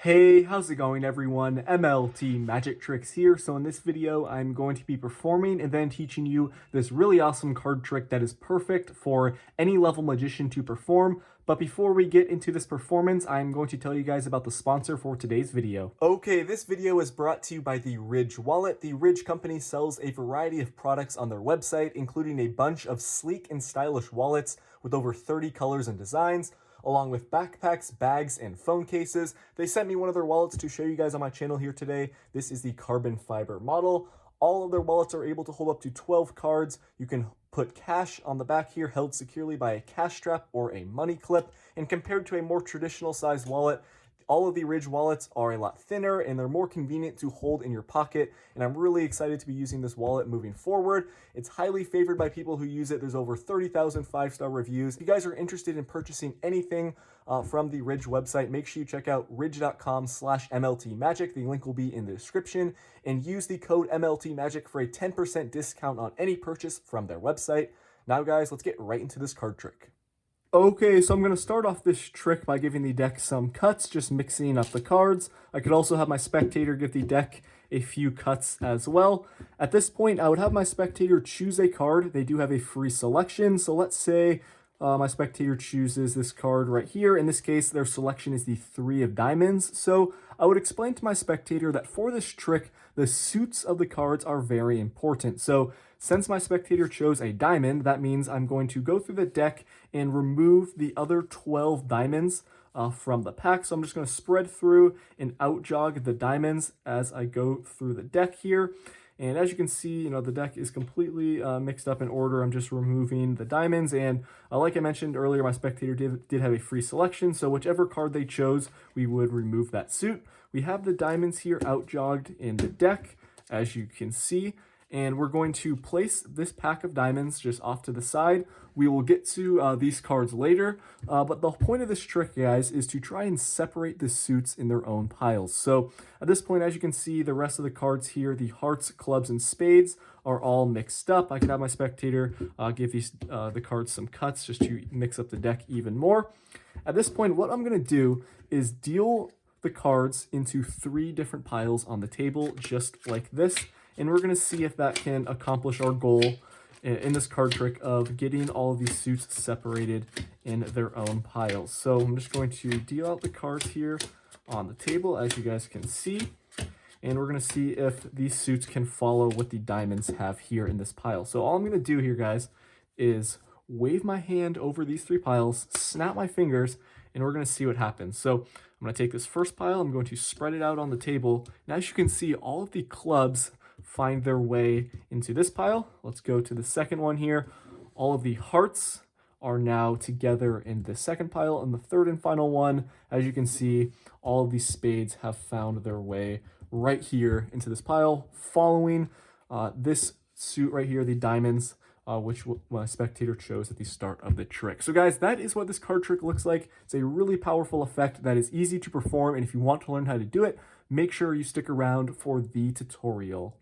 Hey, how's it going everyone? MLT Magic Tricks here. So in this video, I'm going to be performing and then teaching you this really awesome card trick that is perfect for any level magician to perform. But before we get into this performance, I'm going to tell you guys about the sponsor for today's video. Okay, this video is brought to you by the Ridge Wallet. The Ridge company sells a variety of products on their website, including a bunch of sleek and stylish wallets with over 30 colors and designs, along with backpacks, bags, and phone cases. They sent me one of their wallets to show you guys on my channel here today. This is the carbon fiber model. All of their wallets are able to hold up to 12 cards. You can put cash on the back here, held securely by a cash strap or a money clip. And compared to a more traditional size wallet, all of the Ridge wallets are a lot thinner and they're more convenient to hold in your pocket. And I'm really excited to be using this wallet moving forward. It's highly favored by people who use it. There's over 30,000 5-star reviews. If you guys are interested in purchasing anything from the Ridge website, make sure you check out ridge.com/MLTmagic. The link will be in the description, and use the code MLTmagic for a 10% discount on any purchase from their website. Now guys, let's get right into this card trick. Okay, so I'm going to start off this trick by giving the deck some cuts, just mixing up the cards. I could also have my spectator give the deck a few cuts as well. At this point, I would have my spectator choose a card. They do have a free selection, so let's say my spectator chooses this card right here. In this case, their selection is the 3 of diamonds. So I would explain to my spectator that for this trick, the suits of the cards are very important. So since my spectator chose a diamond, that means I'm going to go through the deck and remove the other 12 diamonds from the pack. So I'm just going to spread through and out jog the diamonds as I go through the deck here. And as you can see, the deck is completely mixed up in order. I'm just removing the diamonds. And like I mentioned earlier, my spectator did have a free selection. So whichever card they chose, we would remove that suit. We have the diamonds here out jogged in the deck, as you can see. And we're going to place this pack of diamonds just off to the side. We will get to these cards later, but the point of this trick, guys, is to try and separate the suits in their own piles. So at this point, as you can see, the rest of the cards here, the hearts, clubs, and spades, are all mixed up. I could have my spectator give the cards some cuts just to mix up the deck even more. At this point, what I'm going to do is deal the cards into 3 different piles on the table, just like this. And we're going to see if that can accomplish our goal in this card trick of getting all of these suits separated in their own piles. So I'm just going to deal out the cards here on the table, as you guys can see. And we're going to see if these suits can follow what the diamonds have here in this pile. So all I'm going to do here, guys, is wave my hand over these 3 piles, snap my fingers, and we're going to see what happens. So I'm going to take this first pile, I'm going to spread it out on the table. And as you can see, all of the clubs find their way into this pile. Let's go to the second one here. All of the hearts are now together in the second pile. And the third and final one, as you can see, all of these spades have found their way right here into this pile, following this suit right here, the diamonds, which my spectator chose at the start of the trick. So guys, that is what this card trick looks like. It's a really powerful effect that is easy to perform, and if you want to learn how to do it, make sure you stick around for the tutorial.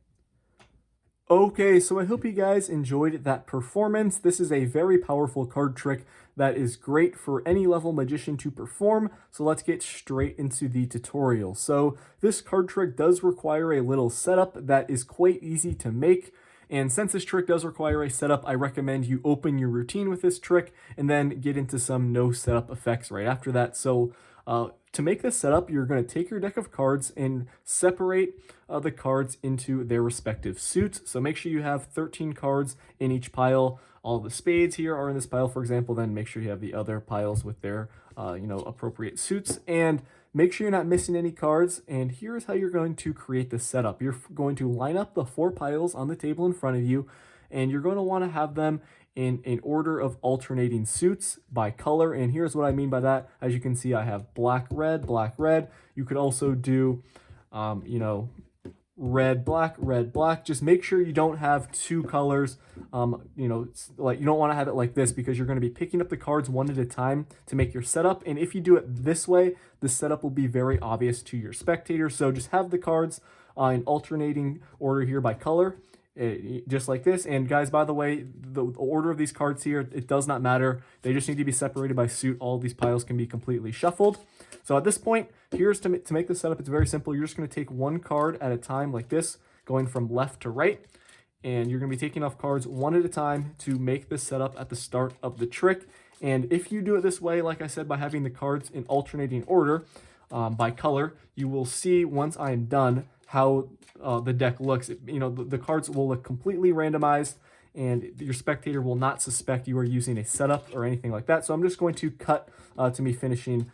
Okay, so I hope you guys enjoyed that performance. This is a very powerful card trick that is great for any level magician to perform. So let's get straight into the tutorial. So this card trick does require a little setup that is quite easy to make. And since this trick does require a setup, I recommend you open your routine with this trick and then get into some no setup effects right after that. So to make this setup, you're going to take your deck of cards and separate the cards into their respective suits. So make sure you have 13 cards in each pile. All the spades here are in this pile, for example. Then make sure you have the other piles with their appropriate suits. And make sure you're not missing any cards. And here's how you're going to create this setup. You're going to line up the 4 piles on the table in front of you, and you're going to want to have them in an order of alternating suits by color. And here's what I mean by that. As you can see, I have black, red, black, red. You could also do, red, black. Just make sure you don't have 2 colors. Like you don't want to have it like this, because you're going to be picking up the cards one at a time to make your setup. And if you do it this way, the setup will be very obvious to your spectator. So just have the cards in alternating order here by color. Just like this. And guys, by the way, the order of these cards here, it does not matter. They just need to be separated by suit. All these piles can be completely shuffled. So at this point, here's to make this setup. It's very simple. You're just going to take one card at a time like this, going from left to right. And you're going to be taking off cards one at a time to make this setup at the start of the trick. And if you do it this way, like I said, by having the cards in alternating order by color, you will see once I am done how the deck looks. The cards will look completely randomized, and your spectator will not suspect you are using a setup or anything like that. So I'm just going to cut to me finishing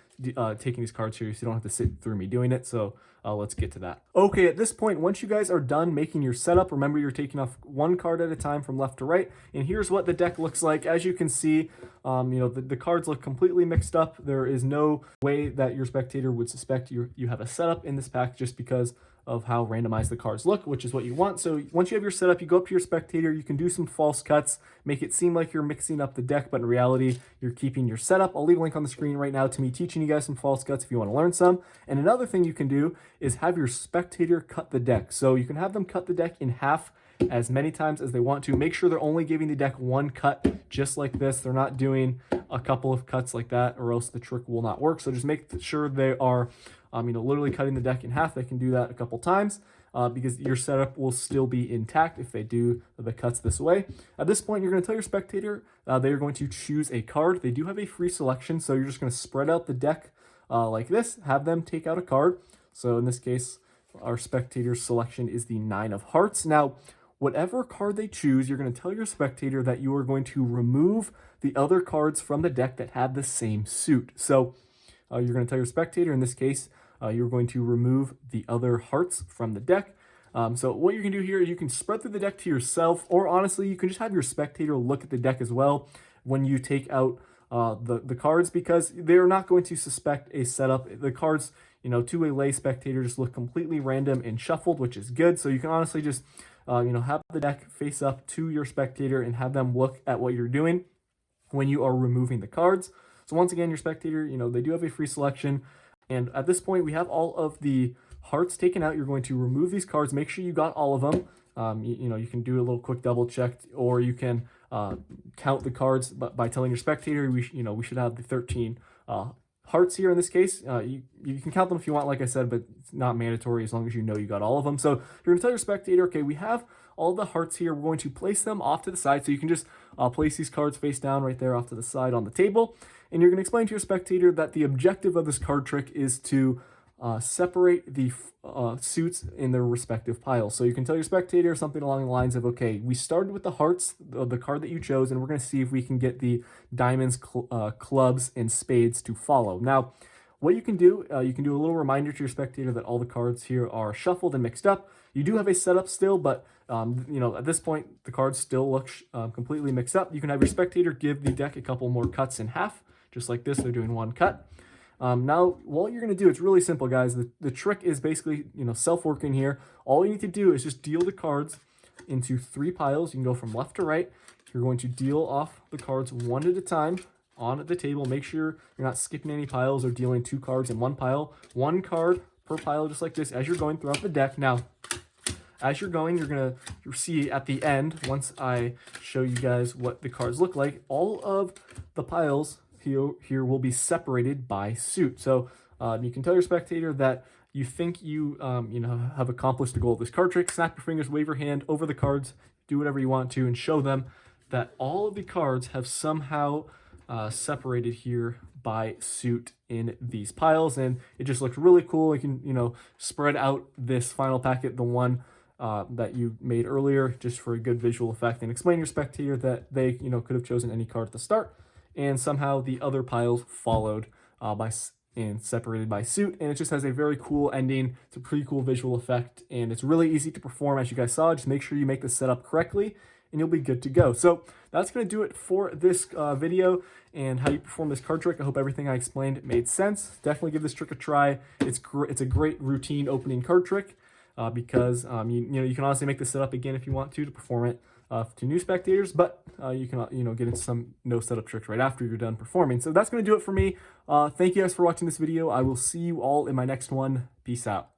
taking these cards here, so you don't have to sit through me doing it. So let's get to that. Okay, at this point, once you guys are done making your setup, remember you're taking off one card at a time from left to right. And here's what the deck looks like. As you can see, the cards look completely mixed up. There is no way that your spectator would suspect you have a setup in this pack just because of how randomized the cards look, which is what you want. So once you have your setup, you go up to your spectator, you can do some false cuts, make it seem like you're mixing up the deck, but in reality, you're keeping your setup. I'll leave a link on the screen right now to me teaching you guys some false cuts if you want to learn some. And another thing you can do is have your spectator cut the deck. So you can have them cut the deck in half as many times as they want to. Make sure they're only giving the deck one cut, just like this. They're not doing a couple of cuts like that, or else the trick will not work. So just make sure they are literally cutting the deck in half. They can do that a couple times because your setup will still be intact if they do the cuts this way. At this point, you're going to tell your spectator they are going to choose a card. They do have a free selection, so you're just going to spread out the deck like this, have them take out a card. So in this case, our spectator's selection is the 9 of Hearts. Now, whatever card they choose, you're going to tell your spectator that you are going to remove the other cards from the deck that have the same suit. So you're going to tell your spectator, in this case, you're going to remove the other hearts from the deck. So what you can do here is you can spread through the deck to yourself, or honestly, you can just have your spectator look at the deck as well when you take out the cards, because they're not going to suspect a setup. The cards, to a lay spectator, just look completely random and shuffled, which is good. So you can honestly just, have the deck face up to your spectator and have them look at what you're doing when you are removing the cards. So once again, your spectator, they do have a free selection. And at this point, we have all of the hearts taken out. You're going to remove these cards. Make sure you got all of them. You can do a little quick double check, or you can count the cards by telling your spectator, we should have the 13 hearts here in this case. You can count them if you want, like I said, but it's not mandatory as long as you know you got all of them. So you're going to tell your spectator, okay, we have all the hearts here. We're going to place them off to the side. So you can just place these cards face down right there off to the side on the table. And you're going to explain to your spectator that the objective of this card trick is to separate the suits in their respective piles. So you can tell your spectator something along the lines of, okay, we started with the hearts, the card that you chose, and we're going to see if we can get the diamonds, clubs, and spades to follow. Now, what you can do a little reminder to your spectator that all the cards here are shuffled and mixed up. You do have a setup still, but at this point, the cards still look completely mixed up. You can have your spectator give the deck a couple more cuts in half, just like this. They're doing one cut. Now, what you're going to do, it's really simple, guys. The trick is basically, self-working here. All you need to do is just deal the cards into 3 piles. You can go from left to right. You're going to deal off the cards one at a time on the table. Make sure you're not skipping any piles or dealing 2 cards in one pile. 1 card per pile, just like this, as you're going throughout the deck. Now, as you're going, you're going to see at the end, once I show you guys what the cards look like, all of the piles here will be separated by suit. So you can tell your spectator that you think you have accomplished the goal of this card trick. Snap your fingers, wave your hand over the cards, do whatever you want to, and show them that all of the cards have somehow separated here by suit in these piles. And it just looks really cool. You can spread out this final packet, the one that you made earlier, just for a good visual effect, and explain to your spectator that they could have chosen any card at the start, and somehow the other piles followed and separated by suit. And it just has a very cool ending. It's a pretty cool visual effect, and it's really easy to perform, as you guys saw. Just make sure you make the setup correctly, and you'll be good to go. So that's going to do it for this video and how you perform this card trick. I hope everything I explained made sense. Definitely give this trick a try. It's a great routine opening card trick because you can honestly make the setup again if you want to perform it to new spectators, but you can get into some no setup tricks right after you're done performing. So that's going to do it for me. Thank you guys for watching this video. I will see you all in my next one. Peace out.